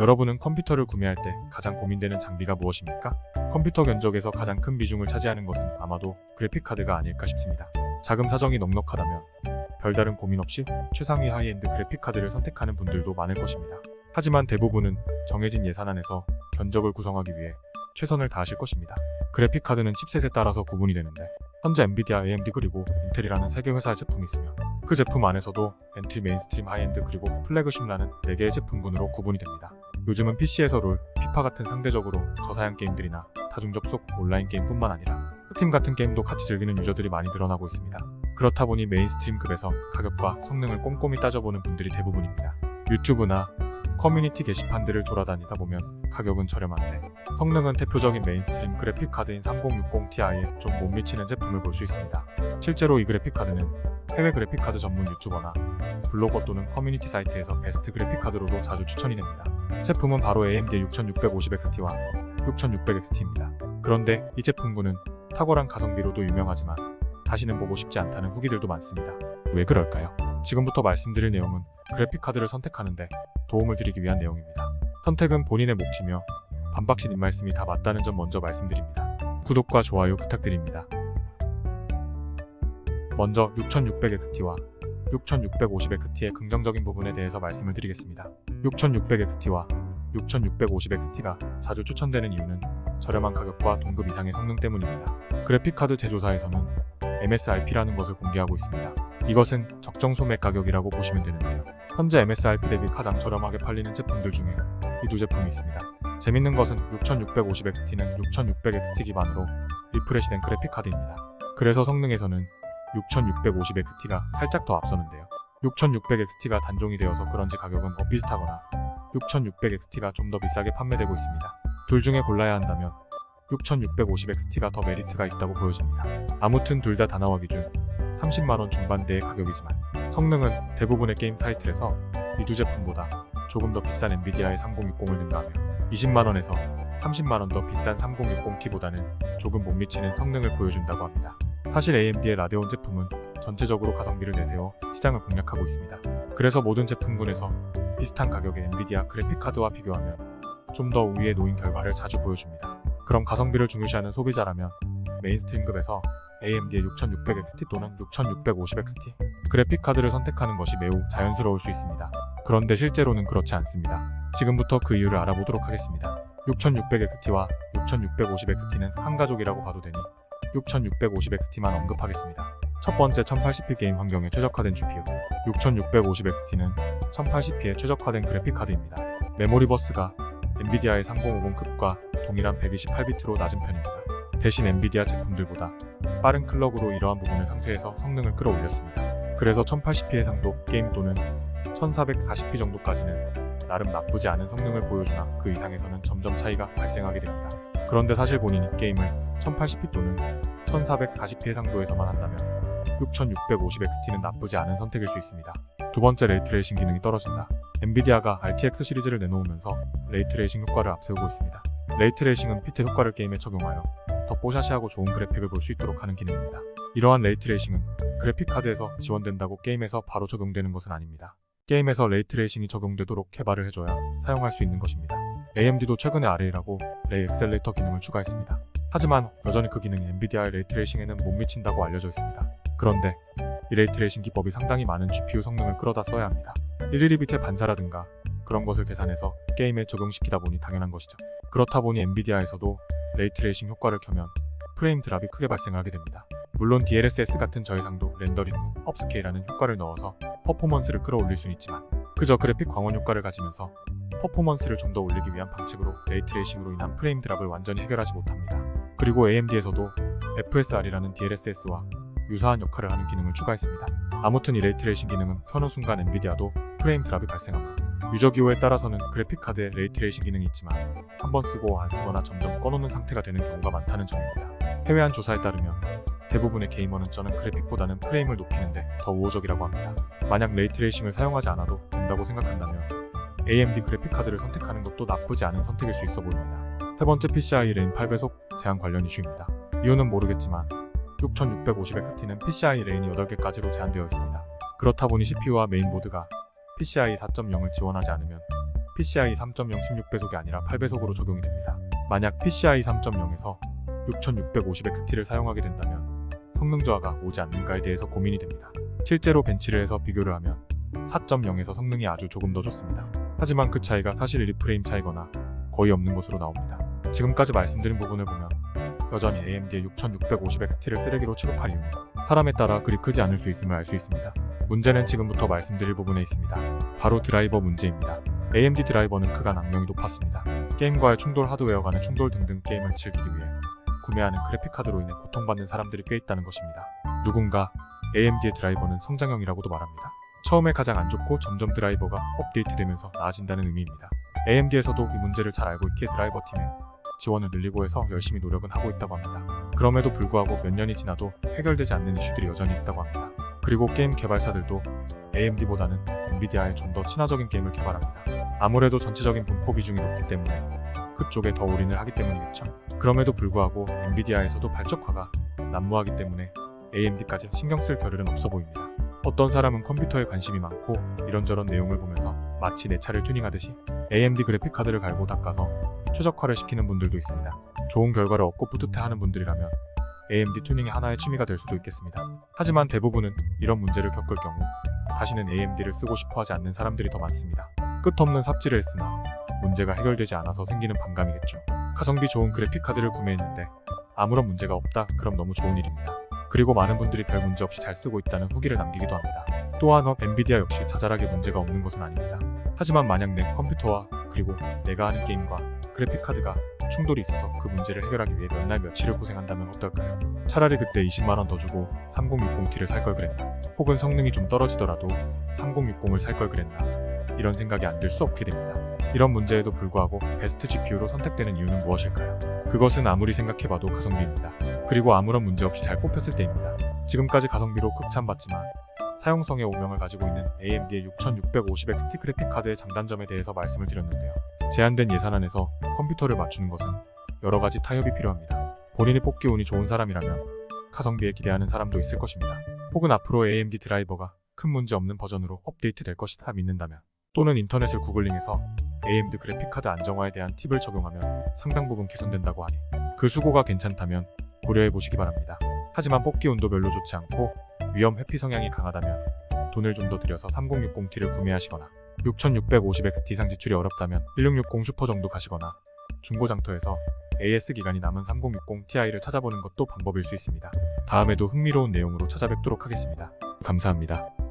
여러분은 컴퓨터를 구매할 때 가장 고민되는 장비가 무엇입니까? 컴퓨터 견적에서 가장 큰 비중을 차지하는 것은 아마도 그래픽카드가 아닐까 싶습니다. 자금 사정이 넉넉하다면 별다른 고민 없이 최상위 하이엔드 그래픽카드를 선택하는 분들도 많을 것입니다. 하지만 대부분은 정해진 예산 안에서 견적을 구성하기 위해 최선을 다하실 것입니다. 그래픽카드는 칩셋에 따라서 구분이 되는데 현재 엔비디아, AMD 그리고 인텔이라는 3개 회사의 제품이 있으며 그 제품 안에서도 엔트, 메인스트림, 하이엔드 그리고 플래그십라는 4개의 제품군으로 구분이 됩니다. 요즘은 PC에서 롤, 피파 같은 상대적으로 저사양 게임들이나 다중접속 온라인 게임뿐만 아니라 스팀 같은 게임도 같이 즐기는 유저들이 많이 늘어나고 있습니다. 그렇다 보니 메인스트림급에서 가격과 성능을 꼼꼼히 따져보는 분들이 대부분입니다. 유튜브나 커뮤니티 게시판들을 돌아다니다 보면 가격은 저렴한데 성능은 대표적인 메인스트림 그래픽카드인 3060ti에 좀 못 미치는 제품을 볼 수 있습니다. 실제로 이 그래픽카드는 해외 그래픽카드 전문 유튜버나 블로거 또는 커뮤니티 사이트에서 베스트 그래픽카드로도 자주 추천이 됩니다. 제품은 바로 AMD 6650XT와 6600XT입니다. 그런데 이 제품군은 탁월한 가성비로도 유명하지만 다시는 보고 싶지 않다는 후기들도 많습니다. 왜 그럴까요? 지금부터 말씀드릴 내용은 그래픽카드를 선택하는데 도움을 드리기 위한 내용입니다. 선택은 본인의 몫이며 반박신 입말씀이 다 맞다는 점 먼저 말씀드립니다. 구독과 좋아요 부탁드립니다. 먼저 6600XT와 6650XT의 긍정적인 부분에 대해서 말씀을 드리겠습니다. 6600XT와 6650XT가 자주 추천되는 이유는 저렴한 가격과 동급 이상의 성능 때문입니다. 그래픽카드 제조사에서는 MSRP라는 것을 공개하고 있습니다. 이것은 적정 소매 가격이라고 보시면 되는데요. 현재 MSRP 대비 가장 저렴하게 팔리는 제품들 중에 이 두 제품이 있습니다. 재밌는 것은 6650XT는 6600XT 기반으로 리프레시된 그래픽카드입니다. 그래서 성능에서는 6650XT가 살짝 더 앞서는데요. 6600XT가 단종이 되어서 그런지 가격은 비슷하거나 6600XT가 좀 더 비싸게 판매되고 있습니다. 둘 중에 골라야 한다면 6650XT가 더 메리트가 있다고 보여집니다. 아무튼 둘 다 단화화 기준 30만원 중반대의 가격이지만 성능은 대부분의 게임 타이틀에서 이 두 제품보다 조금 더 비싼 엔비디아의 3060을 능가하며 20만원에서 30만원 더 비싼 3060Ti보다는 조금 못 미치는 성능을 보여준다고 합니다. 사실 AMD의 라데온 제품은 전체적으로 가성비를 내세워 시장을 공략하고 있습니다. 그래서 모든 제품군에서 비슷한 가격의 엔비디아 그래픽카드와 비교하면 좀 더 우위에 놓인 결과를 자주 보여줍니다. 그럼 가성비를 중요시하는 소비자라면 메인스트림급에서 AMD의 6600XT 또는 6650XT 그래픽카드를 선택하는 것이 매우 자연스러울 수 있습니다. 그런데 실제로는 그렇지 않습니다. 지금부터 그 이유를 알아보도록 하겠습니다. 6600XT와 6650XT는 한 가족이라고 봐도 되니 6650XT만 언급하겠습니다. 첫 번째 1080p 게임 환경에 최적화된 GPU 6650XT는 1080p에 최적화된 그래픽카드입니다. 메모리 버스가 엔비디아의 3050급과 동일한 128비트로 낮은 편입니다. 대신 엔비디아 제품들보다 빠른 클럭으로 이러한 부분을 상쇄해서 성능을 끌어올렸습니다. 그래서 1080p 해상도 게임 또는 1440p 정도까지는 나름 나쁘지 않은 성능을 보여주나 그 이상에서는 점점 차이가 발생하게 됩니다. 그런데 사실 본인이 게임을 1080p 또는 1440p 해상도에서만 한다면 6650XT는 나쁘지 않은 선택일 수 있습니다. 두 번째, 레이트레이싱 기능이 떨어진다. 엔비디아가 RTX 시리즈를 내놓으면서 레이트레이싱 효과를 앞세우고 있습니다. 레이트레이싱은 피트 효과를 게임에 적용하여 더 뽀샤시하고 좋은 그래픽을 볼 수 있도록 하는 기능입니다. 이러한 레이트레이싱은 그래픽카드에서 지원된다고 게임에서 바로 적용되는 것은 아닙니다. 게임에서 레이트레이싱이 적용되도록 개발을 해줘야 사용할 수 있는 것입니다. AMD도 최근에 RA라고 레이 엑셀레이터 기능을 추가했습니다. 하지만 여전히 그 기능이 엔비디아의 레이트레이싱에는 못 미친다고 알려져 있습니다. 그런데 이 레이트레이싱 기법이 상당히 많은 GPU 성능을 끌어다 써야 합니다. 112빛의 반사라든가 그런 것을 계산해서 게임에 적용시키다 보니 당연한 것이죠. 그렇다 보니 엔비디아에서도 레이트레이싱 효과를 켜면 프레임 드랍이 크게 발생하게 됩니다. 물론 DLSS 같은 저해상도 렌더링 후 업스케일하는 효과를 넣어서 퍼포먼스를 끌어올릴 수는 있지만 그저 그래픽 광원 효과를 가지면서 퍼포먼스를 좀 더 올리기 위한 방식으로 레이트레이싱으로 인한 프레임 드랍을 완전히 해결하지 못합니다. 그리고 AMD에서도 FSR이라는 DLSS와 유사한 역할을 하는 기능을 추가했습니다. 아무튼 이 레이트레이싱 기능은 켜는 순간 엔비디아도 프레임 드랍이 발생하고 유저 기호에 따라서는 그래픽카드에 레이트레이싱 기능이 있지만 한번 쓰고 안 쓰거나 점점 꺼놓는 상태가 되는 경우가 많다는 점입니다. 해외 한 조사에 따르면 대부분의 게이머는 저는 그래픽보다는 프레임을 높이는데 더 우호적이라고 합니다. 만약 레이트레이싱을 사용하지 않아도 된다고 생각한다면 AMD 그래픽카드를 선택하는 것도 나쁘지 않은 선택일 수 있어 보입니다. 세 번째, PCI 레인 8배속 제한 관련 이슈입니다. 이유는 모르겠지만 6650XT는 PCI 레인이 8개까지로 제한되어 있습니다. 그렇다 보니 CPU와 메인보드가 PCI 4.0을 지원하지 않으면 PCI 3.0 16배속이 아니라 8배속으로 적용이 됩니다. 만약 PCI 3.0에서 6650Xt를 사용하게 된다면 성능 저하가 오지 않는가에 대해서 고민이 됩니다. 실제로 벤치를 해서 비교를 하면 4.0에서 성능이 아주 조금 더 좋습니다. 하지만 그 차이가 사실 1프레임 차이거나 거의 없는 것으로 나옵니다. 지금까지 말씀드린 부분을 보면 여전히 AMD의 6650Xt를 쓰레기로 취급할 이유는 사람에 따라 그리 크지 않을 수 있음을 알 수 있습니다. 문제는 지금부터 말씀드릴 부분에 있습니다. 바로 드라이버 문제입니다. AMD 드라이버는 크간 악명이 높았습니다. 게임과의 충돌, 하드웨어 간의 충돌 등등 게임을 즐기기 위해 구매하는 그래픽카드로 인해 고통받는 사람들이 꽤 있다는 것입니다. 누군가 AMD의 드라이버는 성장형이라고도 말합니다. 처음에 가장 안 좋고 점점 드라이버가 업데이트되면서 나아진다는 의미입니다. AMD에서도 이 문제를 잘 알고 있기에 드라이버 팀에 지원을 늘리고 해서 열심히 노력은 하고 있다고 합니다. 그럼에도 불구하고 몇 년이 지나도 해결되지 않는 이슈들이 여전히 있다고 합니다. 그리고 게임 개발사들도 AMD보다는 엔비디아에 좀 더 친화적인 게임을 개발합니다. 아무래도 전체적인 분포 비중이 높기 때문에 그쪽에 더 올인을 하기 때문이겠죠. 그럼에도 불구하고 엔비디아에서도 발적화가 난무하기 때문에 AMD까지 신경 쓸 겨를은 없어 보입니다. 어떤 사람은 컴퓨터에 관심이 많고 이런저런 내용을 보면서 마치 내 차를 튜닝하듯이 AMD 그래픽카드를 갈고 닦아서 최적화를 시키는 분들도 있습니다. 좋은 결과를 얻고 뿌듯해하는 분들이라면 AMD 튜닝이 하나의 취미가 될 수도 있겠습니다. 하지만 대부분은 이런 문제를 겪을 경우 다시는 AMD를 쓰고 싶어 하지 않는 사람들이 더 많습니다. 끝없는 삽질을 했으나 문제가 해결되지 않아서 생기는 반감이겠죠. 가성비 좋은 그래픽카드를 구매했는데 아무런 문제가 없다? 그럼 너무 좋은 일입니다. 그리고 많은 분들이 별 문제 없이 잘 쓰고 있다는 후기를 남기기도 합니다. 또한 엔비디아 역시 자잘하게 문제가 없는 것은 아닙니다. 하지만 만약 내 컴퓨터와 그리고 내가 하는 게임과 그래픽카드가 충돌이 있어서 그 문제를 해결하기 위해 몇 날 며칠을 고생한다면 어떨까요? 차라리 그때 20만원 더 주고 3060T를 살 걸 그랬나? 혹은 성능이 좀 떨어지더라도 3060을 살 걸 그랬나? 이런 생각이 안 들 수 없게 됩니다. 이런 문제에도 불구하고 베스트 GPU로 선택되는 이유는 무엇일까요? 그것은 아무리 생각해봐도 가성비입니다. 그리고 아무런 문제 없이 잘 뽑혔을 때입니다. 지금까지 가성비로 극찬받지만 사용성의 오명을 가지고 있는 AMD의 6650XT 그래픽카드의 장단점에 대해서 말씀을 드렸는데요. 제한된 예산안에서 컴퓨터를 맞추는 것은 여러 가지 타협이 필요합니다. 본인이 뽑기 운이 좋은 사람이라면 가성비에 기대하는 사람도 있을 것입니다. 혹은 앞으로 AMD 드라이버가 큰 문제 없는 버전으로 업데이트 될 것이다 믿는다면, 또는 인터넷을 구글링해서 AMD 그래픽카드 안정화에 대한 팁을 적용하면 상당 부분 개선된다고 하니 그 수고가 괜찮다면 고려해보시기 바랍니다. 하지만 뽑기 운도 별로 좋지 않고 위험 회피 성향이 강하다면 돈을 좀 더 들여서 3060T를 구매하시거나 6650XT 이상 지출이 어렵다면 1660 슈퍼 정도 가시거나 중고장터에서 AS 기간이 남은 3060 Ti를 찾아보는 것도 방법일 수 있습니다. 다음에도 흥미로운 내용으로 찾아뵙도록 하겠습니다. 감사합니다.